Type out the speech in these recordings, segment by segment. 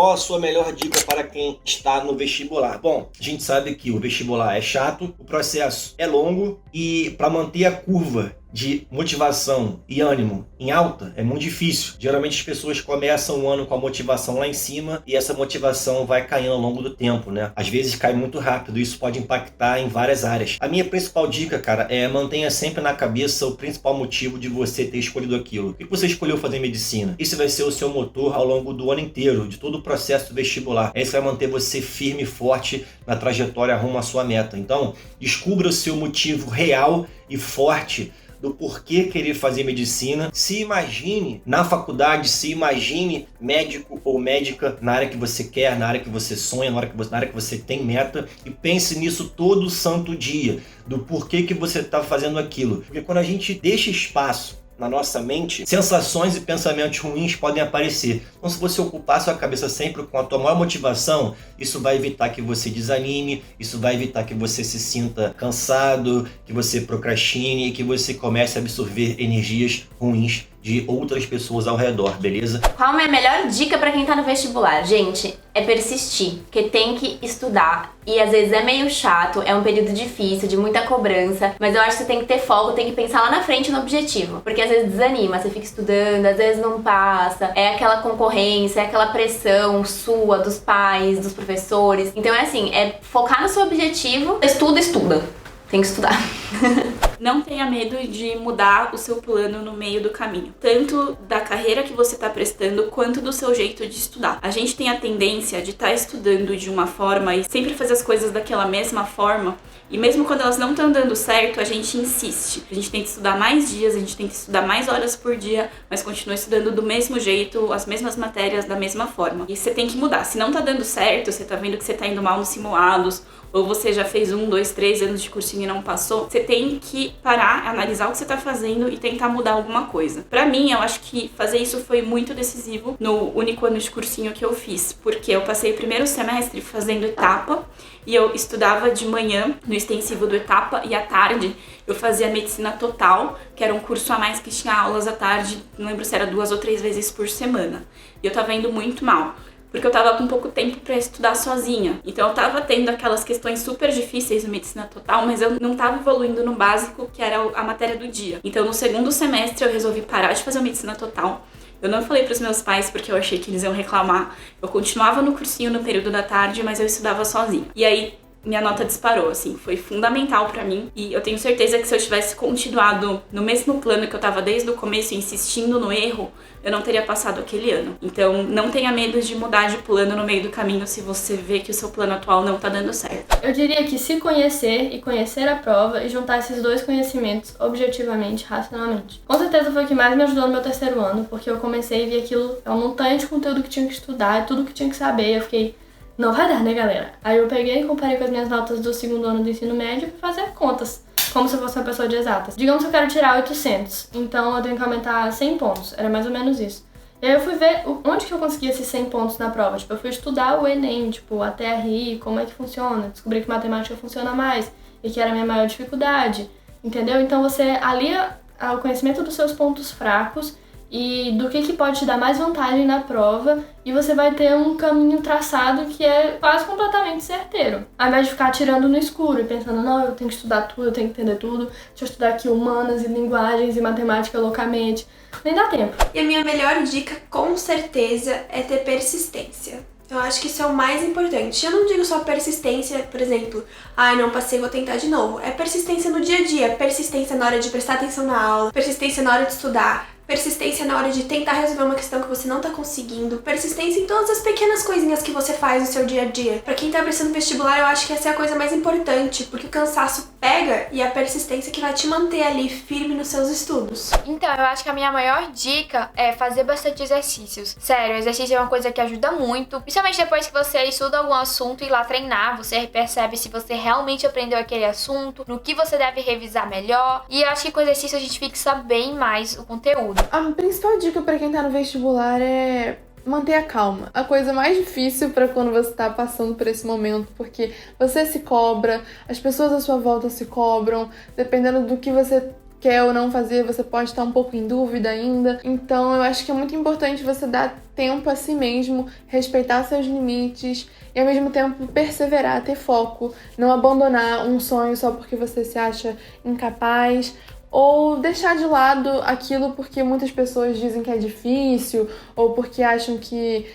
qual a sua melhor dica para quem está no vestibular? Bom, a gente sabe que o vestibular é chato, o processo é longo e para manter a curva de motivação e ânimo em alta é muito difícil. Geralmente as pessoas começam o ano com a motivação lá em cima e essa motivação vai caindo ao longo do tempo, né? Às vezes cai muito rápido, isso pode impactar em várias áreas. A minha principal dica, cara, é mantenha sempre na cabeça o principal motivo de você ter escolhido aquilo. Por que você escolheu fazer medicina? Isso vai ser o seu motor ao longo do ano inteiro, de todo o processo vestibular. Isso vai manter você firme e forte na trajetória rumo à sua meta. Então, descubra o seu motivo real e forte do porquê querer fazer medicina. Se imagine na faculdade, se imagine médico ou médica na área que você quer, na área que você sonha, na área que você tem meta, e pense nisso todo santo dia, do porquê que você está fazendo aquilo. Porque quando a gente deixa espaço na nossa mente, sensações e pensamentos ruins podem aparecer. Então, se você ocupar a sua cabeça sempre com a tua maior motivação, isso vai evitar que você desanime, isso vai evitar que você se sinta cansado, que você procrastine e que você comece a absorver energias ruins de outras pessoas ao redor, beleza? Qual é a melhor dica pra quem tá no vestibular? Gente, é persistir, porque tem que estudar. E às vezes é meio chato, é um período difícil, de muita cobrança, mas eu acho que você tem que ter foco, tem que pensar lá na frente no objetivo. Porque às vezes desanima, você fica estudando, às vezes não passa, é aquela concorrência, é aquela pressão sua, dos pais, dos professores. Então é assim, é focar no seu objetivo, estuda. Tem que estudar. Não tenha medo de mudar o seu plano no meio do caminho, tanto da carreira que você está prestando, quanto do seu jeito de estudar. A gente tem a tendência de estar estudando de uma forma e sempre fazer as coisas daquela mesma forma, e mesmo quando elas não estão dando certo, a gente insiste. A gente tem que estudar mais dias, a gente tem que estudar mais horas por dia, mas continua estudando do mesmo jeito, as mesmas matérias da mesma forma. E você tem que mudar. Se não tá dando certo, você tá vendo que você tá indo mal nos simulados, ou você já fez 1, 2, 3 anos de cursinho e não passou, você tem que parar, analisar o que você tá fazendo e tentar mudar alguma coisa. Pra mim, eu acho que fazer isso foi muito decisivo no único ano de cursinho que eu fiz, porque eu passei o primeiro semestre fazendo etapa, e eu estudava de manhã no extensivo do etapa, e à tarde eu fazia medicina total, que era um curso a mais que tinha aulas à tarde, não lembro se era 2 ou 3 vezes por semana. E eu tava indo muito mal, porque eu tava com pouco tempo pra estudar sozinha. Então eu tava tendo aquelas questões super difíceis no medicina total, mas eu não tava evoluindo no básico, que era a matéria do dia. Então no segundo semestre eu resolvi parar de fazer a medicina total. Eu não falei pros meus pais porque eu achei que eles iam reclamar. Eu continuava no cursinho no período da tarde, mas eu estudava sozinha. E aí minha nota disparou, assim, foi fundamental pra mim. E eu tenho certeza que se eu tivesse continuado no mesmo plano que eu tava desde o começo, insistindo no erro, eu não teria passado aquele ano. Então, não tenha medo de mudar de plano no meio do caminho se você vê que o seu plano atual não tá dando certo. Eu diria que se conhecer e conhecer a prova e juntar esses dois conhecimentos objetivamente, racionalmente. Com certeza foi o que mais me ajudou no meu terceiro ano, porque eu comecei e vi aquilo, é uma montanha de conteúdo que tinha que estudar, tudo que tinha que saber, eu fiquei... Não vai dar, né, galera? Aí eu peguei e comparei com as minhas notas do segundo ano do ensino médio pra fazer contas, como se eu fosse uma pessoa de exatas. Digamos que eu quero tirar 800, então eu tenho que aumentar 100 pontos, era mais ou menos isso. E aí eu fui ver onde que eu conseguia esses 100 pontos na prova. Tipo, eu fui estudar o Enem, tipo, a TRI, como é que funciona. Descobri que matemática funciona mais e que era a minha maior dificuldade, entendeu? Então você alia o conhecimento dos seus pontos fracos e do que pode te dar mais vantagem na prova, e você vai ter um caminho traçado que é quase completamente certeiro. Ao invés de ficar atirando no escuro e pensando, não, eu tenho que estudar tudo, eu tenho que entender tudo, deixa eu estudar aqui humanas e linguagens e matemática loucamente, nem dá tempo. E a minha melhor dica, com certeza, é ter persistência. Eu acho que isso é o mais importante. Eu não digo só persistência, por exemplo, não passei, vou tentar de novo. É persistência no dia a dia, persistência na hora de prestar atenção na aula, persistência na hora de estudar, persistência na hora de tentar resolver uma questão que você não tá conseguindo, persistência em todas as pequenas coisinhas que você faz no seu dia a dia. Pra quem tá prestando vestibular, eu acho que essa é a coisa mais importante, porque o cansaço pega e a persistência que vai te manter ali firme nos seus estudos. Então, eu acho que a minha maior dica é fazer bastante exercícios. Sério, exercício é uma coisa que ajuda muito, principalmente depois que você estuda algum assunto e lá treinar, você percebe se você realmente aprendeu aquele assunto, no que você deve revisar melhor, e eu acho que com exercício a gente fixa bem mais o conteúdo. A principal dica pra quem tá no vestibular é manter a calma. A coisa mais difícil pra quando você tá passando por esse momento, porque você se cobra, as pessoas à sua volta se cobram, dependendo do que você quer ou não fazer, você pode estar um pouco em dúvida ainda. Então eu acho que é muito importante você dar tempo a si mesmo, respeitar seus limites e ao mesmo tempo perseverar, ter foco, não abandonar um sonho só porque você se acha incapaz, ou deixar de lado aquilo porque muitas pessoas dizem que é difícil, ou porque acham que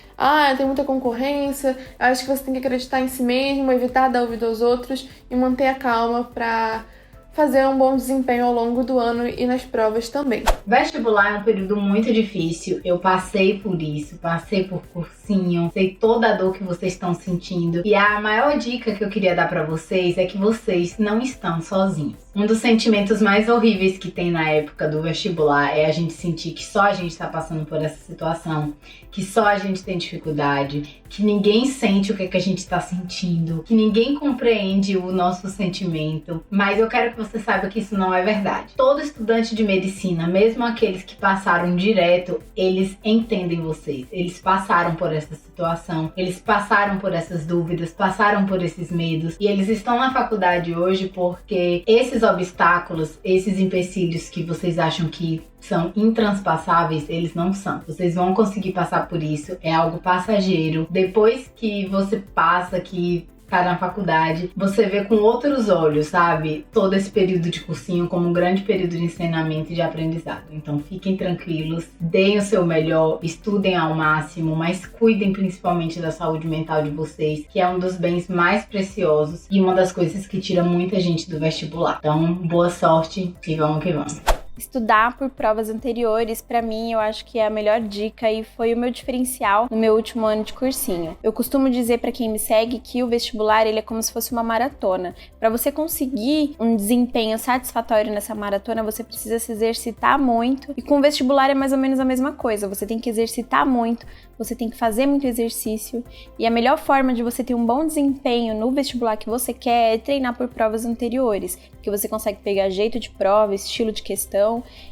tem muita concorrência. Eu acho que você tem que acreditar em si mesmo, evitar dar ouvido aos outros e manter a calma para fazer um bom desempenho ao longo do ano e nas provas também. Vestibular é um período muito difícil, eu passei por isso, passei por cursinho, sei toda a dor que vocês estão sentindo. E a maior dica que eu queria dar pra vocês é que vocês não estão sozinhos. Um dos sentimentos mais horríveis que tem na época do vestibular é a gente sentir que só a gente tá passando por essa situação, que só a gente tem dificuldade, que ninguém sente o que a gente tá sentindo, que ninguém compreende o nosso sentimento. Mas eu quero que você saiba que isso não é verdade. Todo estudante de medicina, mesmo aqueles que passaram direto, eles entendem vocês. Eles passaram por essa situação, eles passaram por essas dúvidas, passaram por esses medos e eles estão na faculdade hoje porque esses obstáculos, esses empecilhos que vocês acham que são intranspassáveis, eles não são. Vocês vão conseguir passar por isso, é algo passageiro. Depois que você passa, que tá na faculdade, você vê com outros olhos, sabe? Todo esse período de cursinho como um grande período de ensinamento e de aprendizado. Então fiquem tranquilos, deem o seu melhor, estudem ao máximo, mas cuidem principalmente da saúde mental de vocês, que é um dos bens mais preciosos e uma das coisas que tira muita gente do vestibular. Então, boa sorte e vamos que vamos. Estudar por provas anteriores, pra mim, eu acho que é a melhor dica e foi o meu diferencial no meu último ano de cursinho. Eu costumo dizer pra quem me segue que o vestibular, ele é como se fosse uma maratona. Pra você conseguir um desempenho satisfatório nessa maratona, você precisa se exercitar muito. E com o vestibular é mais ou menos a mesma coisa. Você tem que exercitar muito, você tem que fazer muito exercício. E a melhor forma de você ter um bom desempenho no vestibular que você quer é treinar por provas anteriores, que você consegue pegar jeito de prova, estilo de questão,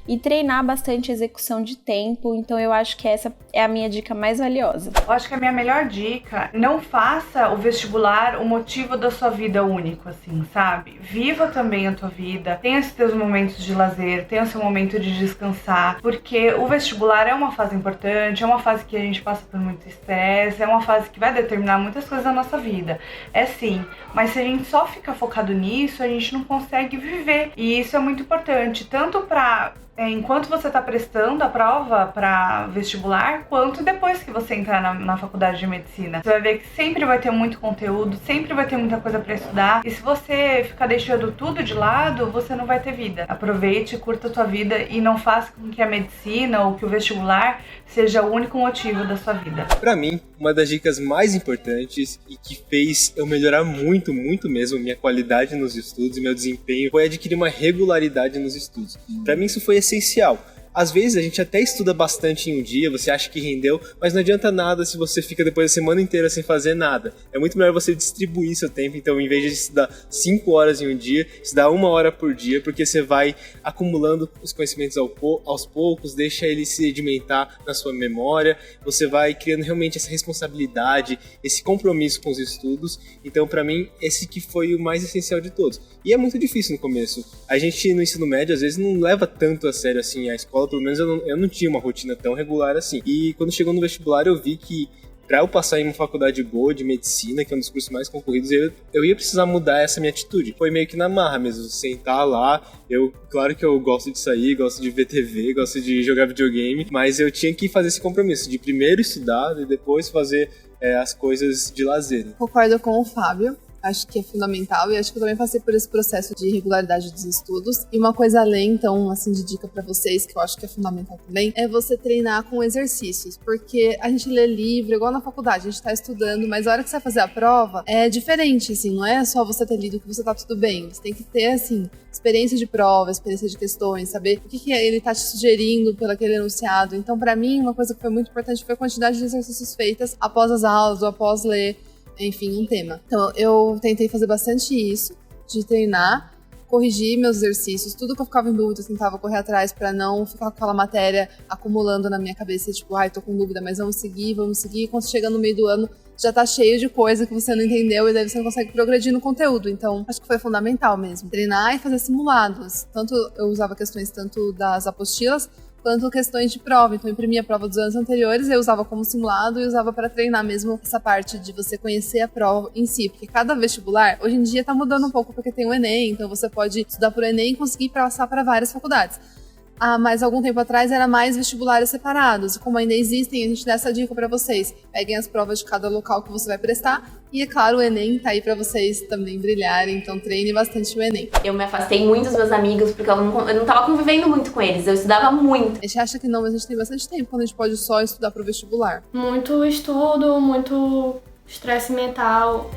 e treinar bastante execução de tempo. Então eu acho que essa é a minha dica mais valiosa. Eu acho que a minha melhor dica, não faça o vestibular o motivo da sua vida único, assim, sabe? Viva também a tua vida, tenha os teus momentos de lazer, tenha o seu momento de descansar, porque o vestibular é uma fase importante, é uma fase que a gente passa por muito estresse, é uma fase que vai determinar muitas coisas da nossa vida. É sim, mas se a gente só fica focado nisso, a gente não consegue viver. E isso é muito importante, tanto para enquanto você está prestando a prova para vestibular, quanto depois que você entrar na faculdade de medicina. Você vai ver que sempre vai ter muito conteúdo, sempre vai ter muita coisa para estudar, e se você ficar deixando tudo de lado, você não vai ter vida. Aproveite, curta a tua vida e não faça com que a medicina ou que o vestibular seja o único motivo da sua vida. Para mim, uma das dicas mais importantes e que fez eu melhorar muito, muito mesmo minha qualidade nos estudos e meu desempenho foi adquirir uma regularidade nos estudos. Para mim isso foi essencial. Às vezes a gente até estuda bastante em um dia, você acha que rendeu, mas não adianta nada se você fica depois da semana inteira sem fazer nada. É muito melhor você distribuir seu tempo, então em vez de estudar 5 horas em um dia, estudar 1 hora por dia, porque você vai acumulando os conhecimentos aos poucos, deixa ele se sedimentar na sua memória, você vai criando realmente essa responsabilidade, esse compromisso com os estudos. Então pra mim esse que foi o mais essencial de todos. E é muito difícil no começo. A gente no ensino médio às vezes não leva tanto a sério assim a escola, pelo menos eu não tinha uma rotina tão regular assim. E quando chegou no vestibular eu vi que para eu passar em uma faculdade boa de medicina, que é um dos cursos mais concorridos, eu ia precisar mudar essa minha atitude. Foi meio que na marra mesmo, sentar lá. Claro que eu gosto de sair, gosto de ver TV, gosto de jogar videogame, mas eu tinha que fazer esse compromisso de primeiro estudar e depois fazer as coisas de lazer. Concordo com o Fábio. Acho que é fundamental e acho que eu também passei por esse processo de regularidade dos estudos. E uma coisa além, então, assim, de dica pra vocês, que eu acho que é fundamental também, é você treinar com exercícios. Porque a gente lê livro, igual na faculdade, a gente tá estudando, mas a hora que você vai fazer a prova, é diferente, assim, não é só você ter lido que você tá tudo bem. Você tem que ter, assim, experiência de prova, experiência de questões, saber o que ele tá te sugerindo pelo aquele enunciado. Então, pra mim, uma coisa que foi muito importante foi a quantidade de exercícios feitas após as aulas ou após ler, enfim, um tema. Então, eu tentei fazer bastante isso, de treinar, corrigir meus exercícios, tudo que eu ficava em dúvida, eu tentava correr atrás pra não ficar com aquela matéria acumulando na minha cabeça, tipo, tô com dúvida, mas vamos seguir, quando chega no meio do ano, já tá cheio de coisa que você não entendeu e daí você não consegue progredir no conteúdo. Então, acho que foi fundamental mesmo. Treinar e fazer simulados. Tanto eu usava questões tanto das apostilas, quanto questões de prova. Então, eu imprimia a prova dos anos anteriores, eu usava como simulado e usava para treinar mesmo essa parte de você conhecer a prova em si. Porque cada vestibular, hoje em dia, tá mudando um pouco porque tem o Enem, então você pode estudar pro Enem e conseguir passar para várias faculdades. Mas algum tempo atrás era mais vestibulares separados. Como ainda existem, a gente dá essa dica para vocês. Peguem as provas de cada local que você vai prestar. E é claro, o Enem tá aí para vocês também brilharem, então treinem bastante o Enem. Eu me afastei muito dos meus amigos porque eu não tava convivendo muito com eles, eu estudava muito. A gente acha que não, mas a gente tem bastante tempo quando a gente pode só estudar pro vestibular. Muito estudo, muito estresse mental.